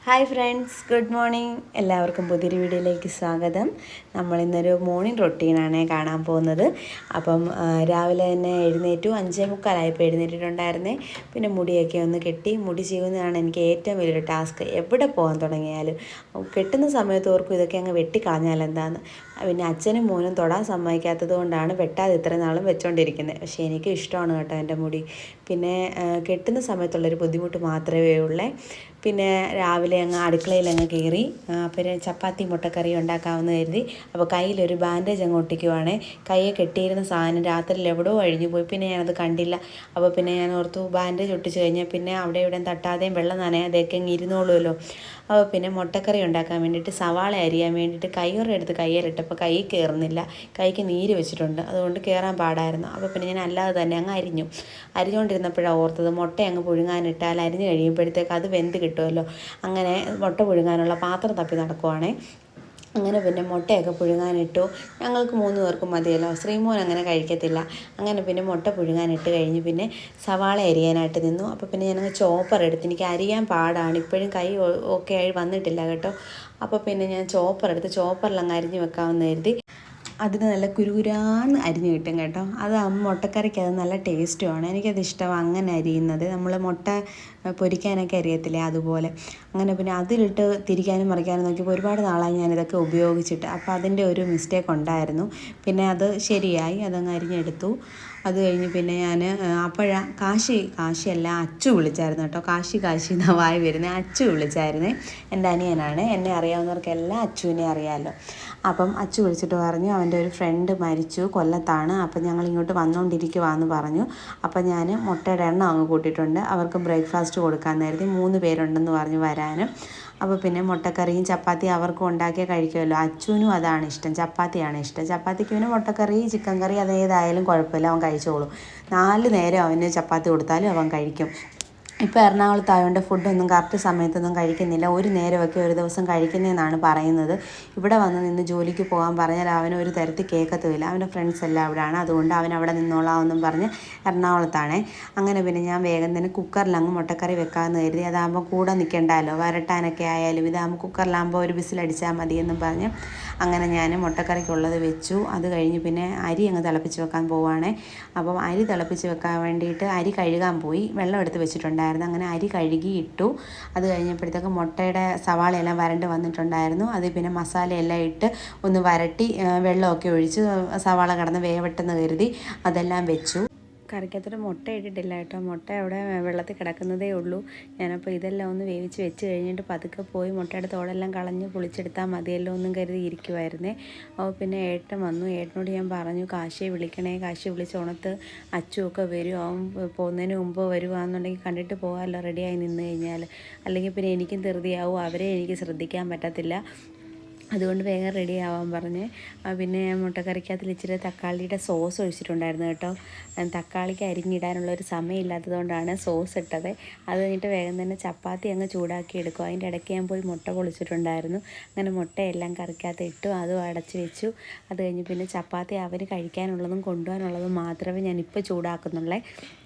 Hi friends, good morning. എല്ലാവർക്കും പുതിയൊരു വീഡിയോയിലേക്ക് സ്വാഗതം. നമ്മളിന്നൊരു മോർണിംഗ് റൊട്ടീനാണ് കാണാൻ പോകുന്നത്. അപ്പം രാവിലെ തന്നെ എഴുന്നേറ്റു, 5:45 എഴുന്നേറ്റിട്ടുണ്ടായിരുന്നേ. പിന്നെ മുടിയൊക്കെ ഒന്ന് കെട്ടി, മുടി ചെയ്യുന്നതാണ് എനിക്ക് ഏറ്റവും വലിയൊരു ടാസ്ക്. എവിടെ പോകാൻ തുടങ്ങിയാലും കെട്ടുന്ന സമയത്ത് ഓർക്കും ഇതൊക്കെ അങ്ങ് വെട്ടിക്കളഞ്ഞാൽ എന്താന്ന്. പിന്നെ അച്ഛനും മോനും തൊടാൻ സമ്മതിക്കാത്തത് കൊണ്ടാണ് വെട്ടാതെ ഇത്ര നാളും വെച്ചുകൊണ്ടിരിക്കുന്നത്. പക്ഷേ എനിക്ക് ഇഷ്ടമാണ് കേട്ടോ എൻ്റെ മുടി. പിന്നെ കെട്ടുന്ന സമയത്തുള്ളൊരു ബുദ്ധിമുട്ട് മാത്രമേ ഉള്ളേ. പിന്നെ രാവിലെ അങ്ങ് അടുക്കളയിലങ്ങ് കയറി, പിന്നെ ചപ്പാത്തി മുട്ടക്കറി ഉണ്ടാക്കാമെന്ന് കരുതി. അപ്പോൾ കയ്യിലൊരു ബാൻഡേജ് അങ്ങ് ഒട്ടിക്കുവാണേ. കയ്യെ കെട്ടിയിരുന്ന സാധനം രാത്രിയിൽ എവിടെയോ അഴിഞ്ഞു പോയി. പിന്നെ ഞാനത് കണ്ടില്ല. അപ്പോൾ പിന്നെ ഞാൻ ഓർത്തു ബാൻഡേജ് ഒട്ടിച്ച് കഴിഞ്ഞാൽ പിന്നെ അവിടെ ഇവിടെയും തട്ടാതെയും വെള്ളം നനയാതെയൊക്കെ അങ്ങ് ഇരുന്നോളുമല്ലോ. അപ്പോൾ പിന്നെ മുട്ടക്കറി ഉണ്ടാക്കാൻ വേണ്ടിയിട്ട് സവാള അരിയാൻ വേണ്ടിയിട്ട് കയ്യുറ എടുത്ത് കയ്യിലിട്ടപ്പോൾ കൈ കയറുന്നില്ല. കൈക്ക് നീര് വെച്ചിട്ടുണ്ട്, അതുകൊണ്ട് കയറാൻ പാടായിരുന്നു. അപ്പോൾ പിന്നെ ഞാൻ അല്ലാതെ തന്നെ അങ്ങ് അരിഞ്ഞുകൊണ്ടിരുന്നപ്പോഴാണ് ഓർത്തത് മുട്ട അങ്ങ് പുഴുങ്ങാനിട്ടാൽ അരിഞ്ഞ് കഴിയുമ്പോഴത്തേക്ക് അത് വെന്ത് കിട്ടുമല്ലോ. അങ്ങനെ മുട്ട പുഴുങ്ങാനുള്ള പാത്രം തപ്പി നടക്കുവാണേ. അങ്ങനെ പിന്നെ മുട്ടയൊക്കെ പുഴുങ്ങാനിട്ടു. ഞങ്ങൾക്ക് 3 പേർക്കും മതിയല്ലോ, ശ്രീമോൻ അങ്ങനെ കഴിക്കത്തില്ല. അങ്ങനെ പിന്നെ മുട്ട പുഴുങ്ങാനിട്ട് കഴിഞ്ഞ് പിന്നെ സവാള അരിയാനായിട്ട് നിന്നു. അപ്പോൾ പിന്നെ ഞാനങ്ങ് ചോപ്പർ എടുത്ത്, എനിക്ക് അരിയാൻ പാടാണ്, ഇപ്പോഴും കൈ ഓക്കെ ആയി വന്നിട്ടില്ല കേട്ടോ. അപ്പോൾ പിന്നെ ഞാൻ ചോപ്പറിലങ്ങ് അരിഞ്ഞ് വെക്കാമെന്ന് കരുതി. അതിന് നല്ല കുരുകുരാന്ന് അരിഞ്ഞ് കിട്ടും കേട്ടോ. അത് മുട്ടക്കറിക്ക് അത് നല്ല ടേസ്റ്റുമാണ്. എനിക്കത് ഇഷ്ടമാണ് അങ്ങനെ അരിയുന്നത്. നമ്മൾ മുട്ട പൊരിക്കാനൊക്കെ അറിയത്തില്ലേ, അതുപോലെ. അങ്ങനെ പിന്നെ അതിലിട്ട് തിരിക്കാനും മറിക്കാനും നോക്കിയപ്പോൾ ഒരുപാട് നാളായി ഞാനിതൊക്കെ ഉപയോഗിച്ചിട്ട്. അപ്പോൾ അതിൻ്റെ ഒരു മിസ്റ്റേക്ക് ഉണ്ടായിരുന്നു. പിന്നെ അത് ശരിയായി, അതങ്ങ് അരിഞ്ഞെടുത്തു. അത് കഴിഞ്ഞ് പിന്നെ ഞാൻ കാശിയല്ല, അച്ചു വിളിച്ചായിരുന്നു കേട്ടോ. കാശി എന്നാ വായി വരുന്നത്. അച്ചു വിളിച്ചായിരുന്നേ. എൻ്റെ അനിയനാണ്. എന്നെ അറിയാവുന്നവർക്കെല്ലാം അച്ചുവിനെ അറിയാമല്ലോ. അപ്പം അച്ചു വിളിച്ചിട്ട് പറഞ്ഞു അവൻ്റെ ഒരു ഫ്രണ്ട് മരിച്ചു, കൊല്ലത്താണ്. അപ്പം ഞങ്ങൾ ഇങ്ങോട്ട് വന്നുകൊണ്ടിരിക്കുവാന്ന് പറഞ്ഞു. അപ്പം ഞാൻ മുട്ടയുടെ എണ്ണം അങ്ങ് കൂട്ടിയിട്ടുണ്ട്. അവർക്ക് ബ്രേക്ക്ഫാസ്റ്റ് കൊടുക്കാൻ നേരത്തെ 3 പേരുണ്ടെന്ന് പറഞ്ഞു വരാനും. അപ്പോൾ പിന്നെ മുട്ടക്കറിയും ചപ്പാത്തിയും അവർക്കും ഉണ്ടാക്കിയാൽ കഴിക്കുമല്ലോ. അച്ചുവിനും അതാണ് ഇഷ്ടം, ചപ്പാത്തിയാണ് ഇഷ്ടം. ചപ്പാത്തിക്ക് പിന്നെ മുട്ടക്കറി, ചിക്കൻ കറി അതേതായാലും കുഴപ്പമില്ല, അവൻ കഴിച്ചോളും. 4 നേരം അവന് ചപ്പാത്തി കൊടുത്താലും അവൻ കഴിക്കും. ഇപ്പോൾ എറണാകുളത്തായതുകൊണ്ട് ഫുഡൊന്നും കറക്റ്റ് സമയത്തൊന്നും കഴിക്കുന്നില്ല. ഒരു നേരമൊക്കെ ഒരു ദിവസം കഴിക്കുന്നതെന്നാണ് പറയുന്നത്. ഇവിടെ വന്ന് നിന്ന് ജോലിക്ക് പോകാൻ പറഞ്ഞാൽ അവന് ഒരു തരത്തിൽ കേൾക്കത്തുമില്ല. അവൻ്റെ ഫ്രണ്ട്സ് എല്ലാം അവിടെയാണ്, അതുകൊണ്ട് അവൻ അവിടെ നിന്നോളാമെന്നും പറഞ്ഞ് എറണാകുളത്താണേ. അങ്ങനെ പിന്നെ ഞാൻ വേഗം തന്നെ കുക്കറിലങ്ങ് മുട്ടക്കറി വെക്കാമെന്ന് കരുതി. അതാകുമ്പോൾ കൂടെ നിൽക്കണ്ടല്ലോ, വരട്ടാനൊക്കെ ആയാലും. ഇതാകുമ്പോൾ കുക്കറിലാകുമ്പോൾ ഒരു വിസിലടിച്ചാൽ മതിയെന്നും പറഞ്ഞ് അങ്ങനെ ഞാൻ മുട്ടക്കറിക്കുള്ളത് വെച്ചു. അത് കഴിഞ്ഞ് പിന്നെ അരി അങ്ങ് തിളപ്പിച്ച് വെക്കാൻ പോവുകയാണേ. അപ്പം അരി തിളപ്പിച്ച് വെക്കാൻ വേണ്ടിയിട്ട് അരി കഴുകാൻ പോയി, വെള്ളം എടുത്ത് വെച്ചിട്ടുണ്ടായിരുന്നു. അങ്ങനെ അരി കഴുകി ഇട്ടു. അത് കഴിഞ്ഞപ്പോഴത്തേക്ക് മുട്ടയുടെ സവാളയെല്ലാം വരണ്ട് വന്നിട്ടുണ്ടായിരുന്നു. അത് പിന്നെ മസാലയെല്ലാം ഇട്ട് ഒന്ന് വരട്ടി വെള്ളമൊക്കെ ഒഴിച്ച് സവാള കിടന്ന് വേവട്ടെന്ന് കരുതി അതെല്ലാം വെച്ചു. കറിക്കകത്തൊരു മുട്ട ഇട്ടിട്ടില്ല കേട്ടോ. മുട്ട അവിടെ വെള്ളത്തിൽ കിടക്കുന്നതേ ഉള്ളൂ. ഞാനപ്പോൾ ഇതെല്ലാം ഒന്ന് വേവിച്ച് വെച്ച് കഴിഞ്ഞിട്ട് പതുക്കെ പോയി മുട്ടയുടെ തോടെല്ലാം കളഞ്ഞ് പൊളിച്ചെടുത്താൽ മതിയല്ലോ എന്നും കരുതി ഇരിക്കുമായിരുന്നേ. അപ്പോൾ പിന്നെ ഏട്ടൻ വന്നു. ഏട്ടനോട് ഞാൻ പറഞ്ഞു കാശിയെ വിളിക്കണേ, കാശി വിളിച്ച് ഉണർത്ത്, അച്ചുമൊക്കെ വരും, അവൻ പോകുന്നതിന് മുമ്പ് വരുവാണെന്നുണ്ടെങ്കിൽ കണ്ടിട്ട് പോകാമല്ലോ റെഡിയായി നിന്ന് കഴിഞ്ഞാൽ. അല്ലെങ്കിൽ പിന്നെ എനിക്കും ധൃതിയാവും, അവരെ എനിക്ക് ശ്രദ്ധിക്കാൻ പറ്റത്തില്ല. അതുകൊണ്ട് വേഗം റെഡി ആവാൻ പറഞ്ഞ്. പിന്നെ ഞാൻ മുട്ടക്കറിക്കകത്തിൽ ഇച്ചിരി തക്കാളിയുടെ സോസ് ഒഴിച്ചിട്ടുണ്ടായിരുന്നു കേട്ടോ. തക്കാളിക്ക് അരിഞ്ഞിടാനുള്ളൊരു സമയമില്ലാത്തതുകൊണ്ടാണ് സോസ് ഇട്ടത്. അത് കഴിഞ്ഞിട്ട് വേഗം തന്നെ ചപ്പാത്തി അങ്ങ് ചൂടാക്കി എടുക്കും. അതിൻ്റെ ഇടയ്ക്ക് ഞാൻ പോയി മുട്ട പൊളിച്ചിട്ടുണ്ടായിരുന്നു. അങ്ങനെ മുട്ടയെല്ലാം കറിക്കകത്ത് ഇട്ടു, അതും അടച്ച് വെച്ചു. അത് കഴിഞ്ഞ് പിന്നെ ചപ്പാത്തി അവന് കഴിക്കാനുള്ളതും കൊണ്ടുപോകാനുള്ളതും മാത്രമേ ഞാനിപ്പോൾ ചൂടാക്കുന്നുള്ളേ.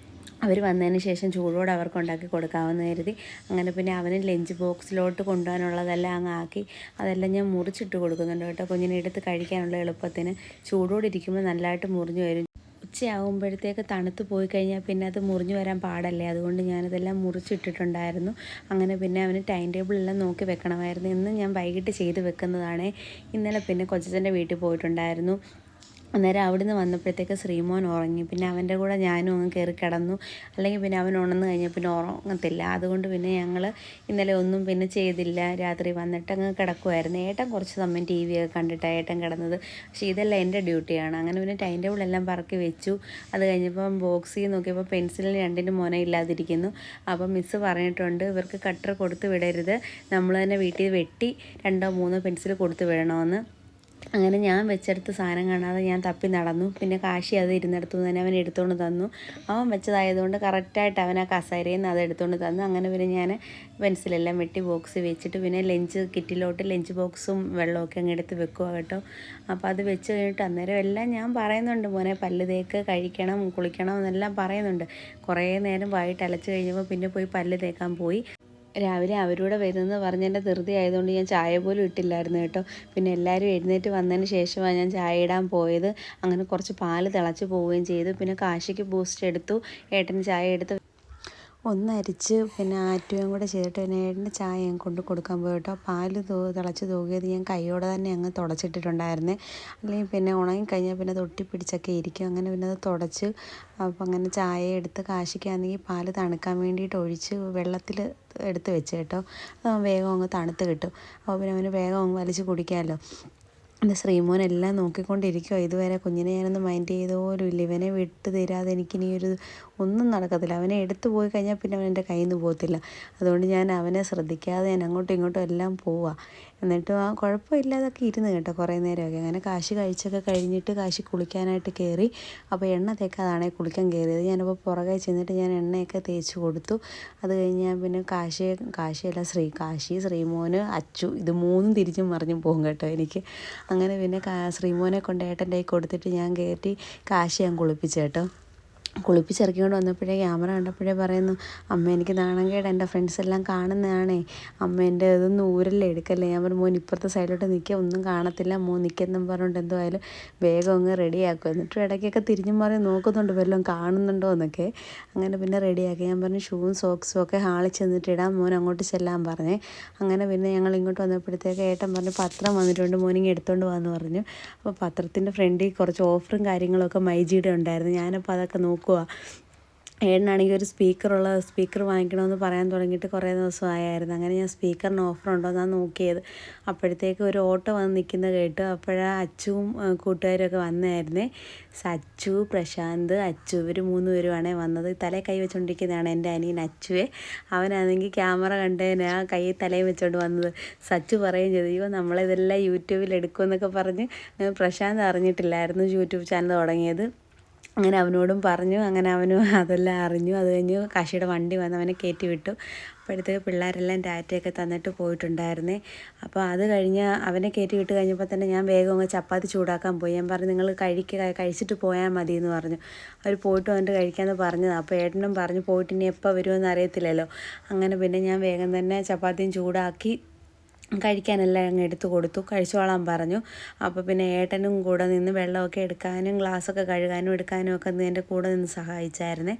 അവർ വന്നതിന് ശേഷം ചൂടോടെ അവർക്ക് ഉണ്ടാക്കി കൊടുക്കാമെന്ന് കരുതി. അങ്ങനെ പിന്നെ അവന് ലഞ്ച് ബോക്സിലോട്ട് കൊണ്ടുപോകാനുള്ളതെല്ലാം അങ്ങ് ആക്കി അതെല്ലാം ഞാൻ മുറിച്ചിട്ട് കൊടുക്കുന്നുണ്ട് കേട്ടോ, കുഞ്ഞിനെ എടുത്ത് കഴിക്കാനുള്ള എളുപ്പത്തിന്. ചൂടോടെ ഇരിക്കുമ്പോൾ നല്ലതായിട്ട് മുറിഞ്ഞു വരും. ഉച്ചയാകുമ്പോഴത്തേക്ക് തണുത്ത് പോയി കഴിഞ്ഞാൽ പിന്നെ അത് മുറിഞ്ഞു വരാൻ പാടല്ലേ, അതുകൊണ്ട് ഞാനതെല്ലാം മുറിച്ചിട്ടിട്ടുണ്ടായിരുന്നു. അങ്ങനെ പിന്നെ അവന് ടൈം ടേബിളെല്ലാം നോക്കി വെക്കണമായിരുന്നു. ഇന്ന് ഞാൻ വൈകിട്ട് ചെയ്ത് വെക്കുന്നതാണ്. ഇന്നലെ പിന്നെ കൊച്ചച്ഛൻ്റെ വീട്ടിൽ പോയിട്ടുണ്ടായിരുന്നു. അന്നേരം അവിടുന്ന് വന്നപ്പോഴത്തേക്ക് ശ്രീമോൻ ഉറങ്ങി. പിന്നെ അവൻ്റെ കൂടെ ഞാനും അങ്ങ് കയറി കിടന്നു. അല്ലെങ്കിൽ പിന്നെ അവൻ ഉണർന്നു കഴിഞ്ഞാൽ പിന്നെ ഉറങ്ങത്തില്ല. അതുകൊണ്ട് പിന്നെ ഞങ്ങൾ ഇന്നലെ ഒന്നും പിന്നെ ചെയ്തില്ല. രാത്രി വന്നിട്ട് അങ്ങ് കിടക്കുമായിരുന്നു. ഏട്ടൻ കുറച്ച് സമയം TV ഒക്കെ കണ്ടിട്ടാണ് ഏട്ടൻ കിടന്നത്. പക്ഷേ ഇതെല്ലാം എൻ്റെ ഡ്യൂട്ടിയാണ്. അങ്ങനെ പിന്നെ ടൈം ടേബിളെല്ലാം പറക്കി വെച്ചു. അത് കഴിഞ്ഞപ്പം ബോക്സിൽ നോക്കിയപ്പോൾ പെൻസിലിന് 2 മുനയില്ലാതിരിക്കുന്നു. അപ്പം മിസ്സ് പറഞ്ഞിട്ടുണ്ട് ഇവർക്ക് കട്ടർ കൊടുത്ത് വിടരുത്, നമ്മൾ തന്നെ വീട്ടിൽ വെട്ടി 2 or 3 പെൻസിൽ കൊടുത്ത് വിടണമെന്ന്. അങ്ങനെ ഞാൻ വെച്ചെടുത്ത് സാധനം കാണാതെ ഞാൻ തപ്പി നടന്നു. പിന്നെ കാശി അത് ഇരുന്നിടത്തു തന്നെ അവൻ എടുത്തുകൊണ്ട് തന്നു. അവൻ വെച്ചതായതുകൊണ്ട് കറക്റ്റായിട്ട് അവൻ ആ കസേരയിൽ നിന്ന് അത് എടുത്തുകൊണ്ട് തന്നു. അങ്ങനെ പിന്നെ ഞാൻ പെൻസിലെല്ലാം വെട്ടി ബോക്സ് വെച്ചിട്ട് പിന്നെ ലഞ്ച് കിറ്റിലോട്ട് ലഞ്ച് ബോക്സും വെള്ളമൊക്കെ അങ്ങ് എടുത്ത് വെക്കുക കേട്ടോ. അപ്പോൾ അത് വെച്ച് കഴിഞ്ഞിട്ട് അന്നേരം എല്ലാം ഞാൻ പറയുന്നുണ്ട്, മോനെ പല്ല് തേക്ക്, കഴിക്കണം, കുളിക്കണം എന്നെല്ലാം പറയുന്നുണ്ട്. കുറേ നേരം വായിട്ട് അലച്ച് കഴിഞ്ഞപ്പോൾ പിന്നെ പോയി പല്ല് തേക്കാൻ പോയി. രാവിലെ അവരൂടെ വരുന്നെന്ന് പറഞ്ഞ് എൻ്റെ ധൃതി ആയതുകൊണ്ട് ഞാൻ ചായ പോലും ഇട്ടില്ലായിരുന്നു കേട്ടോ. പിന്നെ എല്ലാവരും എഴുന്നേറ്റ് വന്നതിന് ശേഷമാണ് ഞാൻ ചായ ഇടാൻ പോയത്. അങ്ങനെ കുറച്ച് പാല് തിളച്ച് പോവുകയും ചെയ്തു. പിന്നെ കാശിക്ക് ബൂസ്റ്റ് എടുത്തു, ഏട്ടന് ചായ എടുത്ത് ഒന്നരിച്ച് പിന്നെ ആറ്റുകയും കൂടെ ചെയ്തിട്ട് പിന്നെ ഏട്ടൻ്റെ ചായ ഞാൻ കൊണ്ട് കൊടുക്കാൻ പോയി കേട്ടോ. പാല് തിളച്ച് തൂകിയത് ഞാൻ കൈയോടെ തന്നെ അങ്ങ് തുടച്ചിട്ടിട്ടുണ്ടായിരുന്നേ. അല്ലെങ്കിൽ പിന്നെ ഉണങ്ങിക്കഴിഞ്ഞാൽ പിന്നെ അത് ഒട്ടിപ്പിടിച്ചൊക്കെ ഇരിക്കും. അങ്ങനെ പിന്നെ അത് തുടച്ച് അപ്പം അങ്ങനെ ചായ എടുത്ത് കാശിക്കാണെങ്കിൽ പാല് തണുക്കാൻ വേണ്ടിയിട്ട് ഒഴിച്ച് വെള്ളത്തിൽ എടുത്ത് വെച്ച് കേട്ടോ. അത് വേഗം അങ്ങ് തണുത്ത് കിട്ടും. അപ്പോൾ പിന്നെ അവന് വേഗം അങ്ങ് വലിച്ച് കുടിക്കാമല്ലോ. എൻ്റെ ശ്രീമോൻ എല്ലാം നോക്കിക്കൊണ്ടിരിക്കുമോ. ഇതുവരെ കുഞ്ഞിനെ ഞാനൊന്ന് മൈൻഡ് ചെയ്ത പോലും ഇല്ല. ഇവനെ വിട്ട് തരാതെ എനിക്കിനി ഒന്നും നടക്കത്തില്ല. അവനെ എടുത്തു പോയി കഴിഞ്ഞാൽ പിന്നെ അവൻ എൻ്റെ കയ്യിൽ നിന്ന് പോകത്തില്ല. അതുകൊണ്ട് ഞാൻ അവനെ ശ്രദ്ധിക്കാതെ ഞാൻ അങ്ങോട്ടും ഇങ്ങോട്ടും എല്ലാം പോവുക. എന്നിട്ടും ആ കുഴപ്പമില്ലാതൊക്കെ ഇരുന്ന് കേട്ടോ കുറേ നേരമൊക്കെ. അങ്ങനെ കാശി കഴിച്ചൊക്കെ കഴിഞ്ഞിട്ട് കാശി കുളിക്കാനായിട്ട് കയറി. അപ്പോൾ എണ്ണ തേക്കാതാണേ കുളിക്കാൻ കയറിയത്. ഞാനപ്പോൾ പുറകെ ചെന്നിട്ട് ഞാൻ എണ്ണയൊക്കെ തേച്ച് കൊടുത്തു. അത് കഴിഞ്ഞ് ഞാൻ പിന്നെ കാശിയല്ല ശ്രീമോന് അച്ചു ഇത് മൂന്നും തിരിച്ചും മറിഞ്ഞും പോകും കേട്ടോ എനിക്ക്. അങ്ങനെ പിന്നെ ശ്രീമോനെ കൊണ്ട് ഏട്ടൻ്റെ കൈ കൊടുത്തിട്ട് ഞാൻ കയറ്റി കാശി ഞാൻ കുളിപ്പിച്ചു കേട്ടോ. കുളിപ്പിച്ചിറക്കിക്കൊണ്ട് വന്നപ്പോഴേ ക്യാമറ കണ്ടപ്പോഴേ പറയുന്നു, അമ്മ എനിക്ക് നാണം കേട്, എൻ്റെ ഫ്രണ്ട്സ് എല്ലാം കാണുന്നതാണേ, അമ്മ എൻ്റെ ഇതൊന്നും ഊരല്ലേ എടുക്കല്ലേ. ഞാൻ പറഞ്ഞു, മോൻ ഇപ്പുറത്തെ സൈഡിലോട്ട് നിൽക്കുക, ഒന്നും കാണത്തില്ല, മോൻ നിൽക്കെന്നും പറഞ്ഞുകൊണ്ട് എന്തായാലും വേഗം അങ്ങ് റെഡിയാക്കും. എന്നിട്ടും ഇടയ്ക്കൊക്കെ തിരിഞ്ഞും മാറി നോക്കുന്നുണ്ട് വല്ലതും കാണുന്നുണ്ടോ എന്നൊക്കെ. അങ്ങനെ പിന്നെ റെഡിയാക്കി. ഞാൻ പറഞ്ഞു ഷൂവും സോക്സും ഒക്കെ ഹാളിൽ ചെന്നിട്ട് ഇടാം, മോൻ അങ്ങോട്ട് ചെല്ലാൻ പറഞ്ഞേ. അങ്ങനെ പിന്നെ ഞങ്ങൾ ഇങ്ങോട്ട് വന്നപ്പോഴത്തേക്ക് ഏട്ടൻ പറഞ്ഞു പത്രം വന്നിട്ടുണ്ട്, മോനിങ്ങ് എടുത്തുകൊണ്ട് പോകാമെന്ന് പറഞ്ഞു. അപ്പോൾ പത്രത്തിൻ്റെ ഫ്രണ്ടിൽ കുറച്ച് ഓഫറും കാര്യങ്ങളൊക്കെ മൈജിയുടെ ഉണ്ടായിരുന്നു. ഞാനപ്പോൾ അതൊക്കെ നോക്കുക. ഏട്ടനാണെങ്കിൽ ഒരു സ്പീക്കർ വാങ്ങിക്കണമെന്ന് പറയാൻ തുടങ്ങിയിട്ട് കുറേ ദിവസമായിരുന്നു. അങ്ങനെ ഞാൻ സ്പീക്കറിന് ഓഫർ ഉണ്ടോ എന്നാണ് നോക്കിയത്. അപ്പോഴത്തേക്ക് ഒരു ഓട്ടോ വന്ന് നിൽക്കുന്നത് കേട്ടു. അപ്പോഴാ അച്ചുവും കൂട്ടുകാരൊക്കെ വന്നായിരുന്നേ. സച്ചു, പ്രശാന്ത്, അച്ചു ഇവർ 3 പേരുമാണേ വന്നത്. തലയിൽ കൈ വെച്ചുകൊണ്ടിരിക്കുന്നതാണ് എൻ്റെ അനിയൻ അച്ചുവേ. അവനാണെങ്കിൽ ക്യാമറ കണ്ടതിന് ആ കൈ തലയിൽ വെച്ചുകൊണ്ട് വന്നത്. സച്ചു പറയുകയും ചെയ്തു, അയ്യോ നമ്മളിതെല്ലാം യൂട്യൂബിൽ എടുക്കുമെന്നൊക്കെ പറഞ്ഞ്. പ്രശാന്ത് അറിഞ്ഞിട്ടില്ലായിരുന്നു യൂട്യൂബ് ചാനൽ തുടങ്ങിയത്. അങ്ങനെ അവനോടും പറഞ്ഞു. അങ്ങനെ അവനും അതെല്ലാം അറിഞ്ഞു. അത് കഴിഞ്ഞ് കാശിയുടെ വണ്ടി വന്ന് അവനെ കയറ്റി വിട്ടു. അപ്പോഴത്തേക്ക് പിള്ളേരെല്ലാം ടാറ്റയൊക്കെ തന്നിട്ട് പോയിട്ടുണ്ടായിരുന്നേ. അപ്പോൾ അത് കഴിഞ്ഞ് അവനെ കയറ്റി വിട്ട് കഴിഞ്ഞപ്പോൾ തന്നെ ഞാൻ വേഗം അങ്ങ് ചപ്പാത്തി ചൂടാക്കാൻ പോയി. ഞാൻ പറഞ്ഞു നിങ്ങൾ കഴിച്ചിട്ട് പോയാൽ മതി എന്ന് പറഞ്ഞു. അവർ പോയിട്ട് വന്നിട്ട് കഴിക്കാമെന്ന് പറഞ്ഞതാണ്. അപ്പോൾ ഏട്ടനും പറഞ്ഞു പോയിട്ട് ഇനി എപ്പോൾ വരുമെന്ന് അറിയത്തില്ലല്ലോ. അങ്ങനെ പിന്നെ ഞാൻ വേഗം തന്നെ ചപ്പാത്തിയും ചൂടാക്കി കഴിക്കാനെല്ലാം അങ്ങ് എടുത്ത് കൊടുത്തു. കഴിച്ചോളാൻ പറഞ്ഞു. അപ്പോൾ പിന്നെ ഏട്ടനും കൂടെ നിന്ന് വെള്ളമൊക്കെ എടുക്കാനും ഗ്ലാസ്സൊക്കെ കഴുകാനും എടുക്കാനും ഒക്കെ എൻ്റെ കൂടെ നിന്ന് സഹായിച്ചായിരുന്നേ.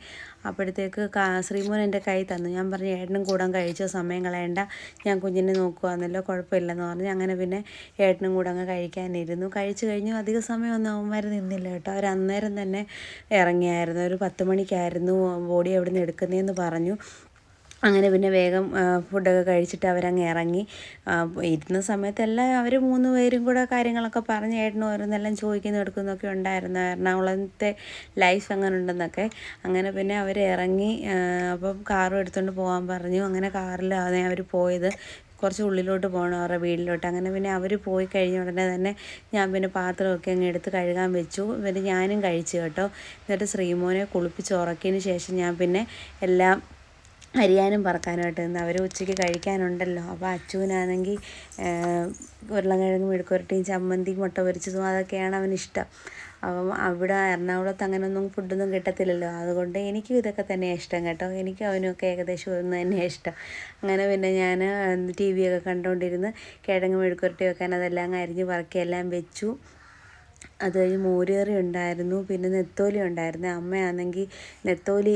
അപ്പോഴത്തേക്ക് ശ്രീമോൻ എൻ്റെ കൈ തന്നു. ഞാൻ പറഞ്ഞു ഏട്ടനും കൂടെ കഴിച്ചോ, സമയം കളയണ്ട, ഞാൻ കുഞ്ഞിനെ നോക്കുവാന്നല്ലോ, കുഴപ്പമില്ലെന്ന് പറഞ്ഞു. അങ്ങനെ പിന്നെ ഏട്ടനും കൂടെ അങ്ങ് കഴിക്കാനിരുന്നു. കഴിച്ച് കഴിഞ്ഞു. അധിക സമയമൊന്നും അവന്മാർ നിന്നില്ല കേട്ടോ. അവർ അന്നേരം തന്നെ ഇറങ്ങിയായിരുന്നു. ഒരു 10 മണിക്കായിരുന്നു ബോഡി എവിടെ നിന്ന് എടുക്കുന്നതെന്ന് പറഞ്ഞു. അങ്ങനെ പിന്നെ വേഗം ഫുഡൊക്കെ കഴിച്ചിട്ട് അവരങ്ങ് ഇറങ്ങി. ഇരുന്ന സമയത്തെല്ലാം അവർ 3 പേരും കൂടെ കാര്യങ്ങളൊക്കെ പറഞ്ഞ് ഏട്ടനും ഓരോന്നെല്ലാം ചോദിക്കുന്നു എടുക്കുന്നൊക്കെ ഉണ്ടായിരുന്നു. എറണാകുളത്തെ ലൈഫ് അങ്ങനെ ഉണ്ടെന്നൊക്കെ. അങ്ങനെ പിന്നെ അവർ ഇറങ്ങി. അപ്പം കാറും എടുത്തുകൊണ്ട് പോകാൻ പറഞ്ഞു. അങ്ങനെ കാറിലാണ് അവർ പോയത്. കുറച്ച് ഉള്ളിലോട്ട് പോകണം അവരുടെ വീട്ടിലോട്ട്. അങ്ങനെ പിന്നെ അവർ പോയി കഴിഞ്ഞ ഉടനെ തന്നെ ഞാൻ പിന്നെ പാത്രമൊക്കെ അങ്ങ് എടുത്ത് കഴുകാൻ വെച്ചു. പിന്നെ ഞാനും കഴിച്ചു കേട്ടോ. എന്നിട്ട് ശ്രീമോനെ കുളിപ്പിച്ച് ഉറക്കിയതിന് ശേഷം ഞാൻ പിന്നെ എല്ലാം അരിയാനും പറക്കാനുമായിട്ട് നിന്ന്. അവർ ഉച്ചയ്ക്ക് കഴിക്കാനുണ്ടല്ലോ. അപ്പോൾ അച്ചുവിനാണെങ്കിൽ ഉരുളക്കിഴങ്ങ് മെഴുക്കുവരട്ടിയും ചമ്മന്തിയും മുട്ട പൊരിച്ചതും അതൊക്കെയാണ് അവനിഷ്ടം. അപ്പം അവിടെ എറണാകുളത്ത് അങ്ങനെയൊന്നും ഫുഡൊന്നും കിട്ടത്തില്ലല്ലോ. അതുകൊണ്ട് എനിക്കും ഇതൊക്കെ തന്നെയാണ് ഇഷ്ടം കേട്ടോ. എനിക്കും അവനുമൊക്കെ ഏകദേശം ഒന്ന് തന്നെയാണ് ഇഷ്ടം. അങ്ങനെ പിന്നെ ഞാൻ TV ഒക്കെ കണ്ടുകൊണ്ടിരുന്ന് കിഴങ്ങ് മെഴുക്കുവരട്ടി വെക്കാൻ അതെല്ലാം അരിഞ്ഞ് പറക്കി എല്ലാം വെച്ചു. അത് കഴിഞ്ഞ് മോരുകറി ഉണ്ടായിരുന്നു. പിന്നെ നെത്തോലി ഉണ്ടായിരുന്നു. അമ്മയാണെങ്കിൽ നെത്തോലി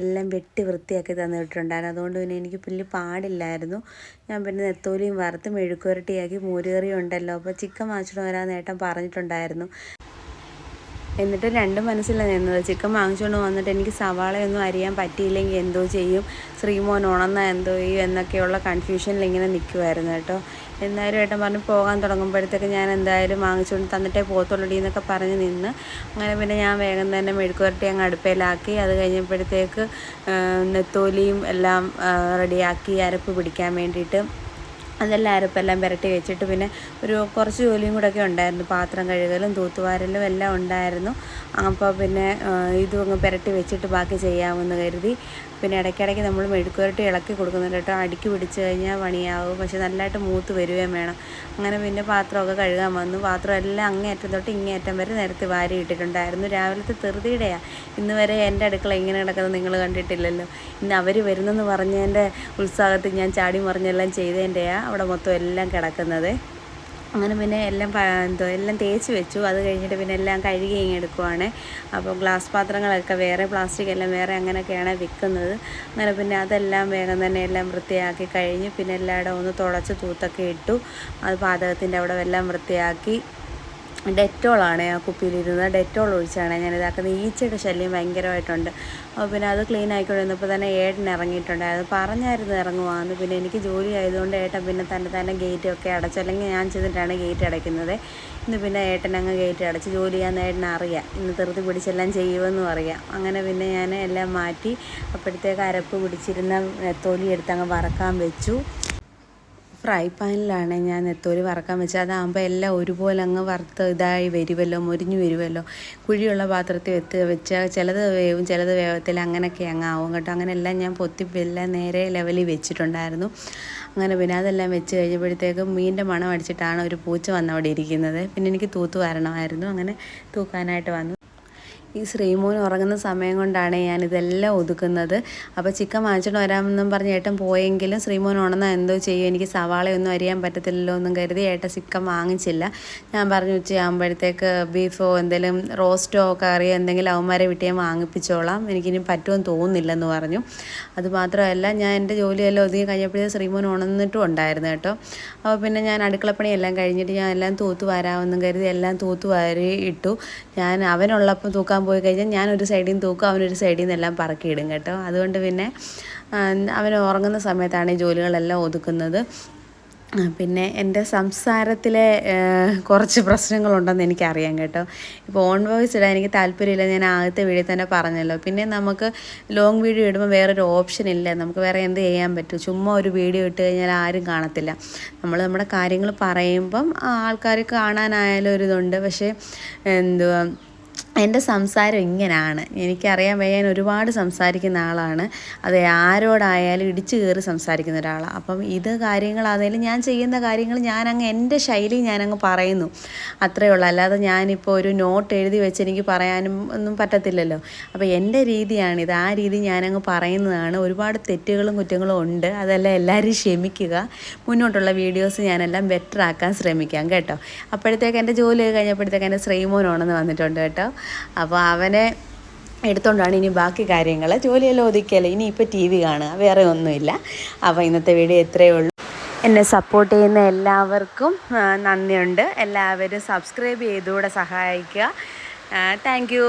എല്ലാം വെട്ടി വൃത്തിയാക്കി തന്നിട്ടുണ്ടായിരുന്നു. അതുകൊണ്ട് പിന്നെ എനിക്ക് വലിയ പാടില്ലായിരുന്നു. ഞാൻ പിന്നെ നെത്തോലിയും വറുത്ത് മെഴുക്കുവരട്ടിയാക്കി. മോരുകറി ഉണ്ടല്ലോ, അപ്പോൾ ചിക്കൻ വാങ്ങിച്ചുകൊണ്ട് വരാമെന്ന് ഏട്ടൻ പറഞ്ഞിട്ടുണ്ടായിരുന്നു. എന്നിട്ട് 2 മനസ്സിലാണ് നിന്നത്. ചിക്കൻ വാങ്ങിച്ചുകൊണ്ട് വന്നിട്ട് എനിക്ക് സവാളയൊന്നും അരിയാൻ പറ്റിയില്ലെങ്കിൽ എന്തോ ചെയ്യും, ശ്രീമോൻ ഉണർന്നാൽ എന്തോ ചെയ്യും എന്നൊക്കെയുള്ള കൺഫ്യൂഷനിൽ ഇങ്ങനെ നിൽക്കുമായിരുന്നു കേട്ടോ. എന്തായാലും ഏട്ടൻ പറഞ്ഞ് പോകാൻ തുടങ്ങുമ്പോഴത്തേക്ക് ഞാൻ എന്തായാലും വാങ്ങിച്ചുകൊണ്ട് തന്നിട്ടേ പോകത്തുള്ളൂ എന്നൊക്കെ പറഞ്ഞ് നിന്ന്. അങ്ങനെ പിന്നെ ഞാൻ വേഗം തന്നെ മെഴുക്കുവരട്ടി അങ്ങ് അടുപ്പയിലാക്കി. അത് കഴിഞ്ഞപ്പോഴത്തേക്ക് നെത്തോലിയും എല്ലാം റെഡിയാക്കി അരപ്പ് പിടിക്കാൻ വേണ്ടിയിട്ട്. അതെല്ലാം അരപ്പെല്ലാം പുരട്ടി വെച്ചിട്ട് പിന്നെ കുറച്ച് ജോലിയും കൂടെയൊക്കെ ഉണ്ടായിരുന്നു. പാത്രം കഴുകലും തൂത്തുവാരലും എല്ലാം ഉണ്ടായിരുന്നു. അപ്പോൾ പിന്നെ ഇതും അങ്ങ് പുരട്ടി വെച്ചിട്ട് ബാക്കി ചെയ്യാമെന്ന് കരുതി. പിന്നെ ഇടയ്ക്കിടയ്ക്ക് നമ്മൾ മെഴുക്കുവരട്ടി ഇളക്കി കൊടുക്കുന്നുണ്ട് കേട്ടോ. അടുക്കി പിടിച്ച് കഴിഞ്ഞാൽ പണിയാവും, പക്ഷെ നല്ലതായിട്ട് മൂത്ത് വരികയും വേണം. അങ്ങനെ പിന്നെ പാത്രമൊക്കെ കഴുകാൻ വന്നു. പാത്രം എല്ലാം അങ്ങേയറ്റം തൊട്ട് ഇങ്ങേയറ്റം വരെ നിരത്തി വാരി ഇട്ടിട്ടുണ്ടായിരുന്നു. രാവിലത്തെ ധൃതിയുടെയാണ്. ഇന്ന് വരെ എൻ്റെ അടുക്കള ഇങ്ങനെ കിടക്കുന്നത് നിങ്ങൾ കണ്ടിട്ടില്ലല്ലോ. ഇന്ന് അവർ വരുന്നെന്ന് പറഞ്ഞതിൻ്റെ ഉത്സാഹത്തിൽ ഞാൻ ചാടി മറിഞ്ഞെല്ലാം ചെയ്തതിൻ്റെയാണ് അവിടെ മൊത്തം എല്ലാം കിടക്കുന്നത്. അങ്ങനെ പിന്നെ എല്ലാം എല്ലാം തേച്ച് വെച്ചു. അത് കഴിഞ്ഞിട്ട് പിന്നെ എല്ലാം കഴുകി ഇങ്ങനെ എടുക്കുവാണ്. അപ്പോൾ ഗ്ലാസ് പാത്രങ്ങളൊക്കെ വേറെ, പ്ലാസ്റ്റിക് എല്ലാം വേറെ, അങ്ങനെയൊക്കെയാണ് വിൽക്കുന്നത്. അങ്ങനെ പിന്നെ അതെല്ലാം വേഗം തന്നെ എല്ലാം വൃത്തിയാക്കി കഴിഞ്ഞ് പിന്നെ എല്ലായിടവും ഒന്ന് തുടച്ച് തൂത്തൊക്കെ ഇട്ടു. അത് പാചകത്തിൻ്റെ അവിടെ എല്ലാം വൃത്തിയാക്കി. ഡെറ്റോളാണ് ആ കുപ്പിയിലിരുന്നത്. ഡെറ്റോൾ ഒഴിച്ചാണ് ഞാൻ ഇതാക്കുന്നത്. ഈച്ചയുടെ ശല്യം ഭയങ്കരമായിട്ടുണ്ട്. അപ്പോൾ പിന്നെ അത് ക്ലീൻ ആയിക്കൊണ്ടിരുന്നപ്പോൾ തന്നെ ഏട്ടൻ ഇറങ്ങിയിട്ടുണ്ടായിരുന്നു. പറഞ്ഞായിരുന്നു ഇറങ്ങുവാന്ന്. പിന്നെ എനിക്ക് ജോലി ആയതുകൊണ്ട് ഏട്ടൻ പിന്നെ തന്നെ ഗേറ്റൊക്കെ അടച്ചു. അല്ലെങ്കിൽ ഞാൻ ചെന്നിട്ടാണ് ഗേറ്റ് അടയ്ക്കുന്നത്. ഇന്ന് പിന്നെ ഏട്ടൻ അങ്ങ് ഗേറ്റ് അടച്ച്. ജോലി ചെയ്യാൻ ഏട്ടൻ അറിയാം, ഇന്ന് ധൃതി പിടിച്ചെല്ലാം ചെയ്യുമെന്നും അറിയാം. അങ്ങനെ പിന്നെ ഞാൻ എല്ലാം മാറ്റി. അപ്പോഴത്തേക്ക് അരപ്പ് പിടിച്ചിരുന്ന നെത്തോലി എടുത്ത് അങ്ങ് വറക്കാൻ വെച്ചു. ഫ്രൈ പാനിലാണ് ഞാൻ നെത്തോലി വറക്കാൻ വെച്ചത്. അതാകുമ്പോൾ എല്ലാം ഒരുപോലെ അങ്ങ് വറുത്ത് ഇതായി വരുമല്ലോ, മുരിഞ്ഞു വരുമല്ലോ. കുഴിയുള്ള പാത്രത്തിൽ വെച്ചാൽ ചിലത് വേവും ചിലത് വേവത്തില്ല, അങ്ങനെയൊക്കെ അങ്ങ് ആവും കേട്ടോ. അങ്ങനെ എല്ലാം ഞാൻ പൊത്തി എല്ലാം നേരെ ലെവലിൽ വെച്ചിട്ടുണ്ടായിരുന്നു. അങ്ങനെ പിന്നെ അതെല്ലാം വെച്ച് കഴിഞ്ഞപ്പോഴത്തേക്കും മീനിൻ്റെ മണം അടിച്ചിട്ടാണ് ഒരു പൂച്ച വന്നവിടെ ഇരിക്കുന്നത്. പിന്നെ എനിക്ക് തൂത്ത് വരണമായിരുന്നു. അങ്ങനെ തൂക്കാനായിട്ട് വന്നു. ഈ ശ്രീമോൻ ഉറങ്ങുന്ന സമയം കൊണ്ടാണ് ഞാനിതെല്ലാം ഒതുക്കുന്നത്. അപ്പോൾ ചിക്കൻ വാങ്ങിച്ചിട്ട് വരാമെന്നും പറഞ്ഞ് ഏട്ടൻ പോയെങ്കിലും ശ്രീമോൻ ഉണർന്നാൽ എന്തോ ചെയ്യും, എനിക്ക് സവാളയൊന്നും അരിയാൻ പറ്റത്തില്ലല്ലോ എന്നും കരുതി ഏട്ടൻ ചിക്കൻ വാങ്ങിച്ചില്ല. ഞാൻ പറഞ്ഞു ഉച്ചയാകുമ്പോഴത്തേക്ക് ബീഫോ എന്തെങ്കിലും റോസ്റ്റോ കറിയോ എന്തെങ്കിലും അവന്മാരെ വിട്ട് ഞാൻ വാങ്ങിപ്പിച്ചോളാം, എനിക്കിനി പറ്റുമെന്ന് തോന്നുന്നില്ലെന്ന് പറഞ്ഞു. അതുമാത്രമല്ല, ഞാൻ എൻ്റെ ജോലിയെല്ലാം ഒതുങ്ങി കഴിഞ്ഞപ്പോഴേ ശ്രീമോൻ ഉണർന്നിട്ടും ഉണ്ടായിരുന്നു കേട്ടോ. അപ്പോൾ പിന്നെ ഞാൻ അടുക്കളപ്പണിയെല്ലാം കഴിഞ്ഞിട്ട് ഞാൻ എല്ലാം തൂത്ത് വരാമെന്നും കരുതി എല്ലാം തൂത്ത് വാരി ഇട്ടു. ഞാൻ അവനുള്ളപ്പം തൂക്കാൻ പോയി കഴിഞ്ഞാൽ ഞാനൊരു സൈഡിൽ നിന്ന് തൂക്കും, അവനൊരു സൈഡിൽ നിന്നെല്ലാം പറക്കിയിടും കേട്ടോ. അതുകൊണ്ട് പിന്നെ അവൻ ഉറങ്ങുന്ന സമയത്താണ് ഈ ജോലികളെല്ലാം ഒതുക്കുന്നത്. പിന്നെ എൻ്റെ സംസാരത്തിലെ കുറച്ച് പ്രശ്നങ്ങളുണ്ടെന്ന് എനിക്കറിയാം കേട്ടോ. ഇപ്പോൾ ഓൺ വോയിസ് ഇടാൻ എനിക്ക് താല്പര്യമില്ല, ഞാൻ ആദ്യത്തെ വീഡിയോ തന്നെ പറഞ്ഞല്ലോ. പിന്നെ നമുക്ക് ലോങ് വീഡിയോ ഇടുമ്പോൾ വേറൊരു ഓപ്ഷൻ ഇല്ല, നമുക്ക് വേറെ എന്ത് ചെയ്യാൻ പറ്റും. ചുമ്മാ ഒരു വീഡിയോ ഇട്ട് കഴിഞ്ഞാൽ ആരും കാണത്തില്ല. നമ്മൾ നമ്മുടെ കാര്യങ്ങൾ പറയുമ്പം ആൾക്കാർ കാണാനായാലും ഒരിതുണ്ട്. പക്ഷേ എന്തുവാ, എൻ്റെ സംസാരം ഇങ്ങനെയാണ്. എനിക്കറിയാൻ വയ്യ, ഞാൻ ഒരുപാട് സംസാരിക്കുന്ന ആളാണ്. അത് ആരോടായാലും ഇടിച്ചു കയറി സംസാരിക്കുന്ന ഒരാളാണ്. അപ്പം ഇത് കാര്യങ്ങളാണെങ്കിലും ഞാൻ ചെയ്യുന്ന കാര്യങ്ങൾ ഞാനങ്ങ് എൻ്റെ ശൈലി ഞാനങ്ങ് പറയുന്നു, അത്രയേ ഉള്ളൂ. അല്ലാതെ ഞാനിപ്പോൾ ഒരു നോട്ട് എഴുതി വെച്ച് എനിക്ക് പറയാനും ഒന്നും പറ്റത്തില്ലല്ലോ. അപ്പോൾ എൻ്റെ രീതിയാണിത്, ആ രീതി ഞാനങ്ങ് പറയുന്നതാണ്. ഒരുപാട് തെറ്റുകളും കുറ്റങ്ങളും ഉണ്ട്, അതെല്ലാം എല്ലാവരും ക്ഷമിക്കുക. മുന്നോട്ടുള്ള വീഡിയോസ് ഞാനെല്ലാം ബെറ്റർ ആക്കാൻ ശ്രമിക്കാം കേട്ടോ. അപ്പോഴത്തേക്ക് എൻ്റെ ജോലി കഴിഞ്ഞപ്പോഴത്തേക്ക് എൻ്റെ ശ്രീമോനോണെന്ന് വന്നിട്ടുണ്ട് കേട്ടോ. അപ്പോൾ അവനെ എടുത്തുകൊണ്ടാണ് ഇനി ബാക്കി കാര്യങ്ങൾ. ജോലിയെല്ലാം ഒതുക്കിയല്ലോ, ഇനിയിപ്പോൾ TV കാണുക, വേറെ ഒന്നുമില്ല. അപ്പോൾ ഇന്നത്തെ വീഡിയോ ഇത്രയേ ഉള്ളൂ. എന്നെ സപ്പോർട്ട് ചെയ്യുന്ന എല്ലാവർക്കും നന്ദിയുണ്ട്. എല്ലാവരും സബ്സ്ക്രൈബ് ചെയ്തുകൂടെ സഹായിക്കുക. Thank you.